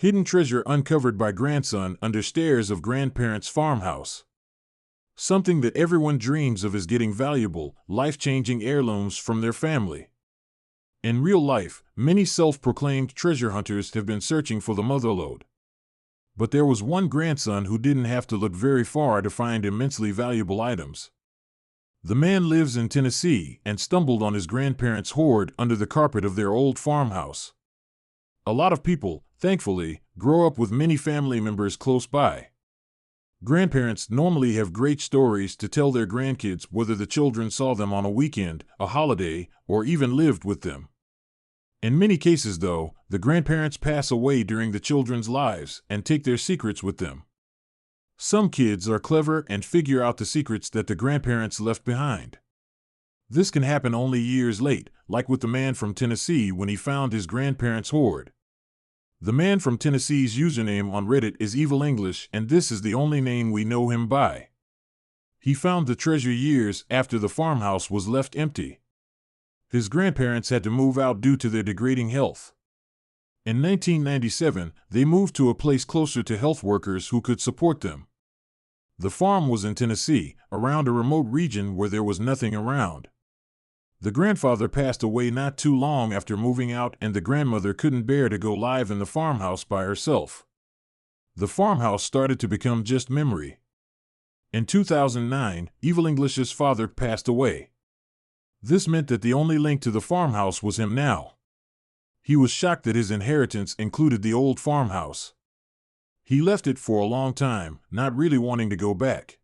Hidden treasure uncovered by grandson under stairs of grandparents' farmhouse. Something that everyone dreams of is getting valuable, life-changing heirlooms from their family. In real life, many self-proclaimed treasure hunters have been searching for the motherlode. But there was one grandson who didn't have to look very far to find immensely valuable items. The man lives in Tennessee and stumbled on his grandparents' hoard under the carpet of their old farmhouse. A lot of people, thankfully, grow up with many family members close by. Grandparents normally have great stories to tell their grandkids, whether the children saw them on a weekend, a holiday, or even lived with them. In many cases, though, the grandparents pass away during the children's lives and take their secrets with them. Some kids are clever and figure out the secrets that the grandparents left behind. This can happen only years late, like with the man from Tennessee when he found his grandparents' hoard. The man from Tennessee's username on Reddit is Evil English, and this is the only name we know him by. He found the treasure years after the farmhouse was left empty. His grandparents had to move out due to their degrading health. In 1997, they moved to a place closer to health workers who could support them. The farm was in Tennessee, around a remote region where there was nothing around. The grandfather passed away not too long after moving out, and the grandmother couldn't bear to go live in the farmhouse by herself. The farmhouse started to become just memory. In 2009, Evil English's father passed away. This meant that the only link to the farmhouse was him now. He was shocked that his inheritance included the old farmhouse. He left it for a long time, not really wanting to go back.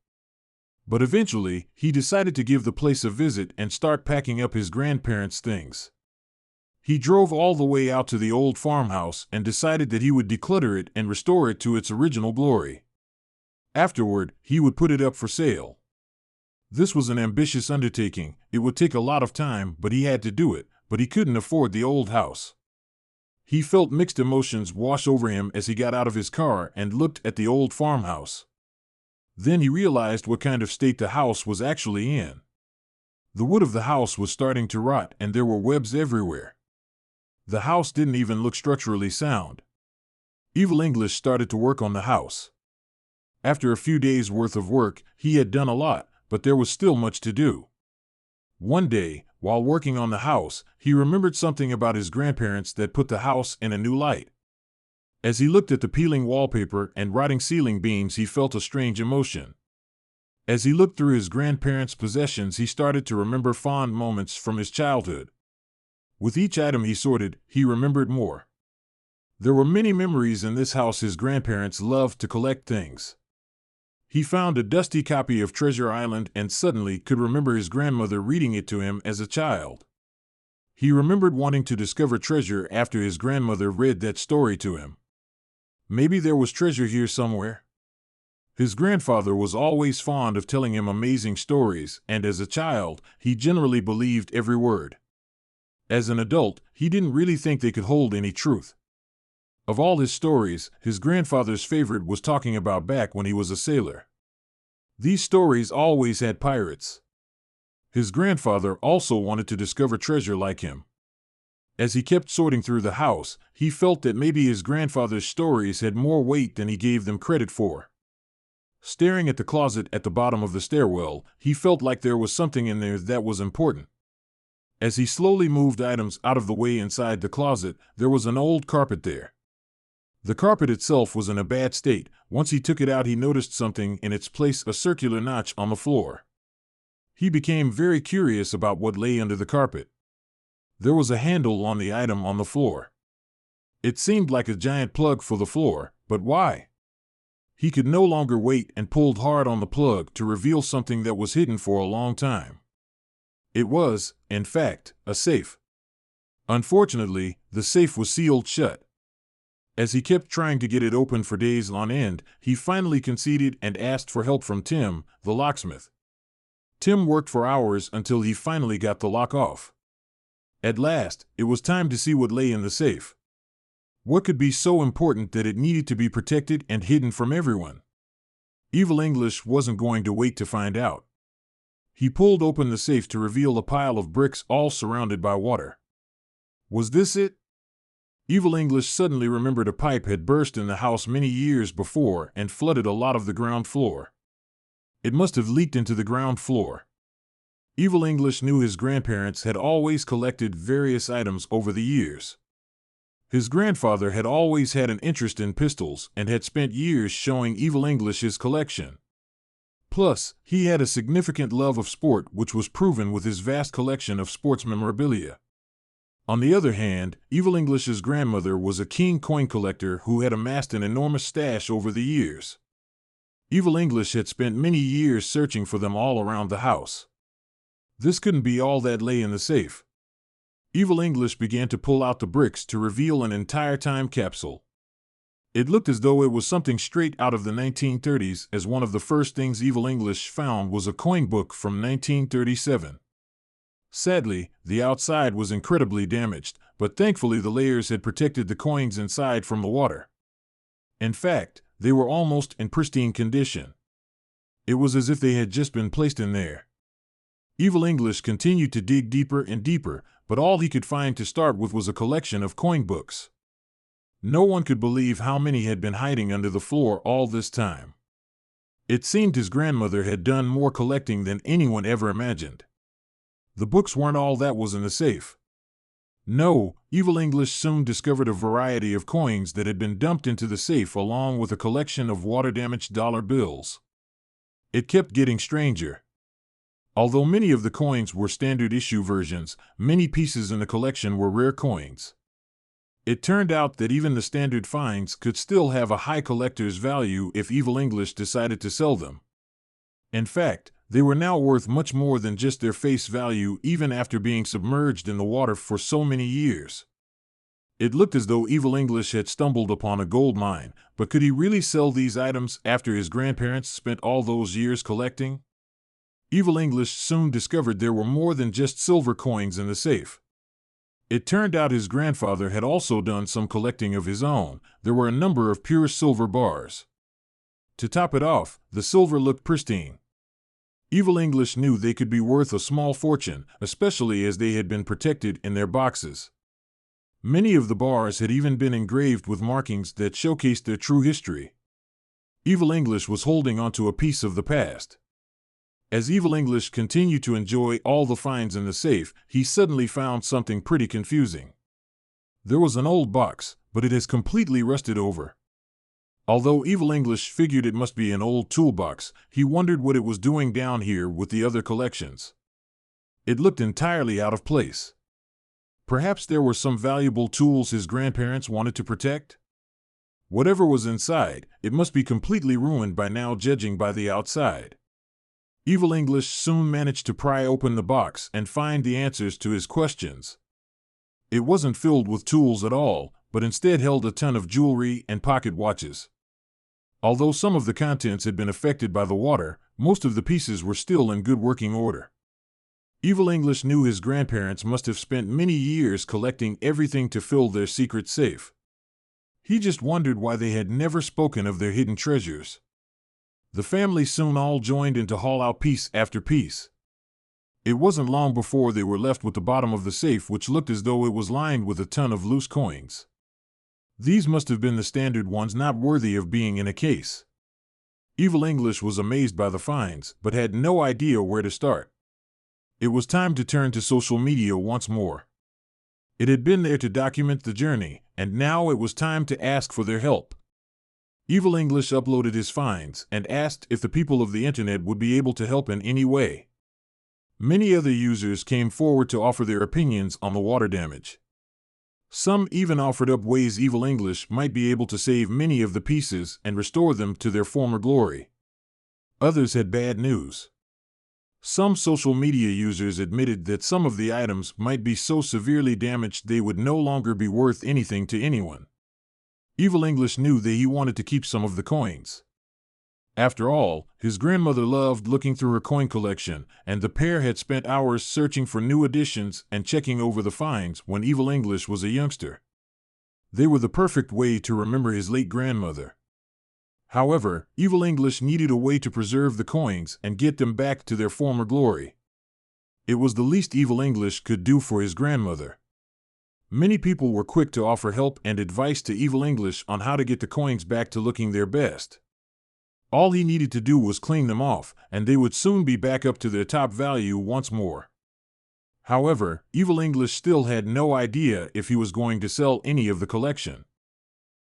But eventually, he decided to give the place a visit and start packing up his grandparents' things. He drove all the way out to the old farmhouse and decided that he would declutter it and restore it to its original glory. Afterward, he would put it up for sale. This was an ambitious undertaking. It would take a lot of time, but he had to do it, but he couldn't afford the old house. He felt mixed emotions wash over him as he got out of his car and looked at the old farmhouse. Then he realized what kind of state the house was actually in. The wood of the house was starting to rot and there were webs everywhere. The house didn't even look structurally sound. Evil English started to work on the house. After a few days' worth of work, he had done a lot, but there was still much to do. One day, while working on the house, he remembered something about his grandparents that put the house in a new light. As he looked at the peeling wallpaper and rotting ceiling beams, he felt a strange emotion. As he looked through his grandparents' possessions, he started to remember fond moments from his childhood. With each item he sorted, he remembered more. There were many memories in this house. His grandparents loved to collect things. He found a dusty copy of Treasure Island and suddenly could remember his grandmother reading it to him as a child. He remembered wanting to discover treasure after his grandmother read that story to him. Maybe there was treasure here somewhere. His grandfather was always fond of telling him amazing stories, and as a child, he generally believed every word. As an adult, he didn't really think they could hold any truth. Of all his stories, his grandfather's favorite was talking about back when he was a sailor. These stories always had pirates. His grandfather also wanted to discover treasure like him. As he kept sorting through the house, he felt that maybe his grandfather's stories had more weight than he gave them credit for. Staring at the closet at the bottom of the stairwell, he felt like there was something in there that was important. As he slowly moved items out of the way inside the closet, there was an old carpet there. The carpet itself was in a bad state. Once he took it out, he noticed something in its place, a circular notch on the floor. He became very curious about what lay under the carpet. There was a handle on the item on the floor. It seemed like a giant plug for the floor, but why? He could no longer wait and pulled hard on the plug to reveal something that was hidden for a long time. It was, in fact, a safe. Unfortunately, the safe was sealed shut. As he kept trying to get it open for days on end, he finally conceded and asked for help from Tim, the locksmith. Tim worked for hours until he finally got the lock off. At last, it was time to see what lay in the safe. What could be so important that it needed to be protected and hidden from everyone? Evil English wasn't going to wait to find out. He pulled open the safe to reveal a pile of bricks all surrounded by water. Was this it? Evil English suddenly remembered a pipe had burst in the house many years before and flooded a lot of the ground floor. It must have leaked into the ground floor. Evil English knew his grandparents had always collected various items over the years. His grandfather had always had an interest in pistols and had spent years showing Evil English his collection. Plus, he had a significant love of sport, which was proven with his vast collection of sports memorabilia. On the other hand, Evil English's grandmother was a keen coin collector who had amassed an enormous stash over the years. Evil English had spent many years searching for them all around the house. This couldn't be all that lay in the safe. Evil English began to pull out the bricks to reveal an entire time capsule. It looked as though it was something straight out of the 1930s, as one of the first things Evil English found was a coin book from 1937. Sadly, the outside was incredibly damaged, but thankfully the layers had protected the coins inside from the water. In fact, they were almost in pristine condition. It was as if they had just been placed in there. Evil English continued to dig deeper and deeper, but all he could find to start with was a collection of coin books. No one could believe how many had been hiding under the floor all this time. It seemed his grandmother had done more collecting than anyone ever imagined. The books weren't all that was in the safe. No, Evil English soon discovered a variety of coins that had been dumped into the safe along with a collection of water-damaged dollar bills. It kept getting stranger. Although many of the coins were standard issue versions, many pieces in the collection were rare coins. It turned out that even the standard finds could still have a high collector's value if Evil English decided to sell them. In fact, they were now worth much more than just their face value even after being submerged in the water for so many years. It looked as though Evil English had stumbled upon a gold mine, but could he really sell these items after his grandparents spent all those years collecting? Evil English soon discovered there were more than just silver coins in the safe. It turned out his grandfather had also done some collecting of his own. There were a number of pure silver bars. To top it off, the silver looked pristine. Evil English knew they could be worth a small fortune, especially as they had been protected in their boxes. Many of the bars had even been engraved with markings that showcased their true history. Evil English was holding onto a piece of the past. As Evil English continued to enjoy all the finds in the safe, he suddenly found something pretty confusing. There was an old box, but it has completely rusted over. Although Evil English figured it must be an old toolbox, he wondered what it was doing down here with the other collections. It looked entirely out of place. Perhaps there were some valuable tools his grandparents wanted to protect? Whatever was inside, it must be completely ruined by now, judging by the outside. Evil English soon managed to pry open the box and find the answers to his questions. It wasn't filled with tools at all, but instead held a ton of jewelry and pocket watches. Although some of the contents had been affected by the water, most of the pieces were still in good working order. Evil English knew his grandparents must have spent many years collecting everything to fill their secret safe. He just wondered why they had never spoken of their hidden treasures. The family soon all joined in to haul out piece after piece. It wasn't long before they were left with the bottom of the safe, which looked as though it was lined with a ton of loose coins. These must have been the standard ones, not worthy of being in a case. Evil English was amazed by the finds, but had no idea where to start. It was time to turn to social media once more. It had been there to document the journey, and now it was time to ask for their help. Evil English uploaded his finds and asked if the people of the internet would be able to help in any way. Many other users came forward to offer their opinions on the water damage. Some even offered up ways Evil English might be able to save many of the pieces and restore them to their former glory. Others had bad news. Some social media users admitted that some of the items might be so severely damaged they would no longer be worth anything to anyone. Evil English knew that he wanted to keep some of the coins. After all, his grandmother loved looking through her coin collection, and the pair had spent hours searching for new additions and checking over the finds when Evil English was a youngster. They were the perfect way to remember his late grandmother. However, Evil English needed a way to preserve the coins and get them back to their former glory. It was the least Evil English could do for his grandmother. Many people were quick to offer help and advice to Evil English on how to get the coins back to looking their best. All he needed to do was clean them off, and they would soon be back up to their top value once more. However, Evil English still had no idea if he was going to sell any of the collection.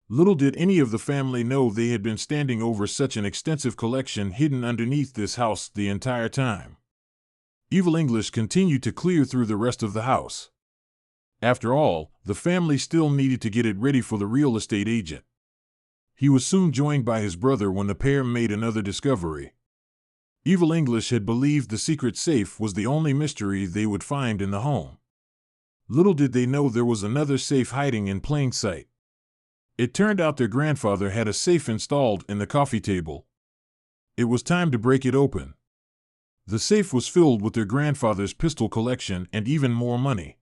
Little did any of the family know they had been standing over such an extensive collection hidden underneath this house the entire time. Evil English continued to clear through the rest of the house. After all, the family still needed to get it ready for the real estate agent. He was soon joined by his brother when the pair made another discovery. Evil English had believed the secret safe was the only mystery they would find in the home. Little did they know there was another safe hiding in plain sight. It turned out their grandfather had a safe installed in the coffee table. It was time to break it open. The safe was filled with their grandfather's pistol collection and even more money.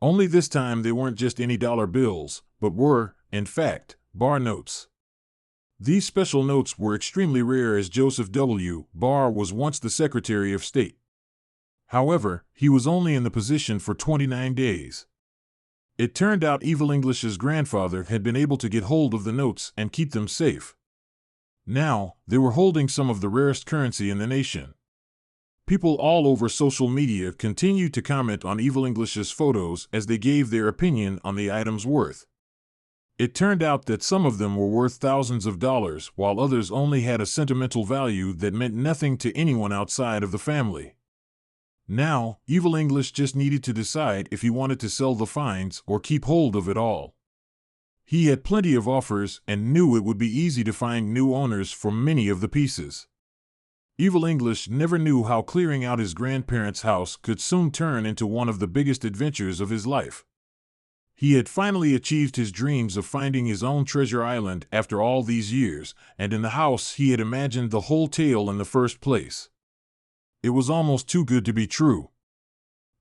Only this time they weren't just any dollar bills, but were, in fact, Barr notes. These special notes were extremely rare as Joseph W. Barr was once the Secretary of State. However, he was only in the position for 29 days. It turned out Evil English's grandfather had been able to get hold of the notes and keep them safe. Now, they were holding some of the rarest currency in the nation. People all over social media continued to comment on Evil English's photos as they gave their opinion on the item's worth. It turned out that some of them were worth thousands of dollars, while others only had a sentimental value that meant nothing to anyone outside of the family. Now, Evil English just needed to decide if he wanted to sell the finds or keep hold of it all. He had plenty of offers and knew it would be easy to find new owners for many of the pieces. Evil English never knew how clearing out his grandparents' house could soon turn into one of the biggest adventures of his life. He had finally achieved his dreams of finding his own treasure island after all these years, and in the house he had imagined the whole tale in the first place. It was almost too good to be true.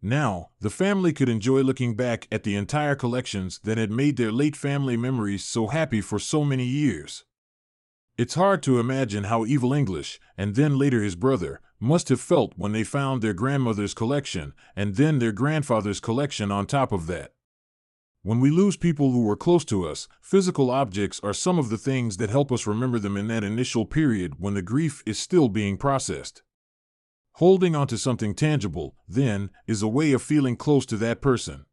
Now, the family could enjoy looking back at the entire collections that had made their late family memories so happy for so many years. It's hard to imagine how Evil English, and then later his brother, must have felt when they found their grandmother's collection, and then their grandfather's collection on top of that. When we lose people who were close to us, physical objects are some of the things that help us remember them in that initial period when the grief is still being processed. Holding onto something tangible, then, is a way of feeling close to that person.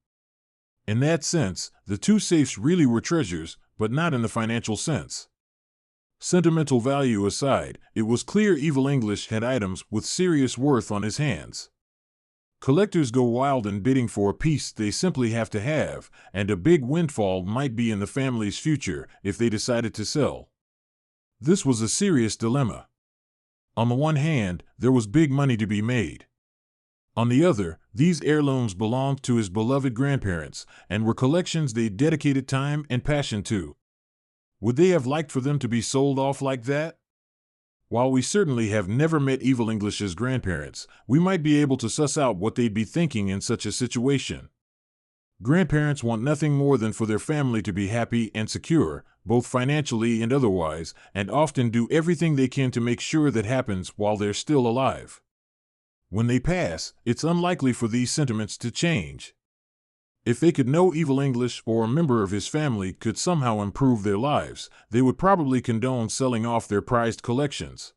In that sense, the two safes really were treasures, but not in the financial sense. Sentimental value aside, it was clear Evil English had items with serious worth on his hands. Collectors go wild in bidding for a piece they simply have to have, and a big windfall might be in the family's future if they decided to sell. This was a serious dilemma. On the one hand, there was big money to be made. On the other, these heirlooms belonged to his beloved grandparents, and were collections they dedicated time and passion to. Would they have liked for them to be sold off like that? While we certainly have never met Evil English's grandparents, we might be able to suss out what they'd be thinking in such a situation. Grandparents want nothing more than for their family to be happy and secure, both financially and otherwise, and often do everything they can to make sure that happens while they're still alive. When they pass, it's unlikely for these sentiments to change. If they could know Evil English or a member of his family could somehow improve their lives, they would probably condone selling off their prized collections.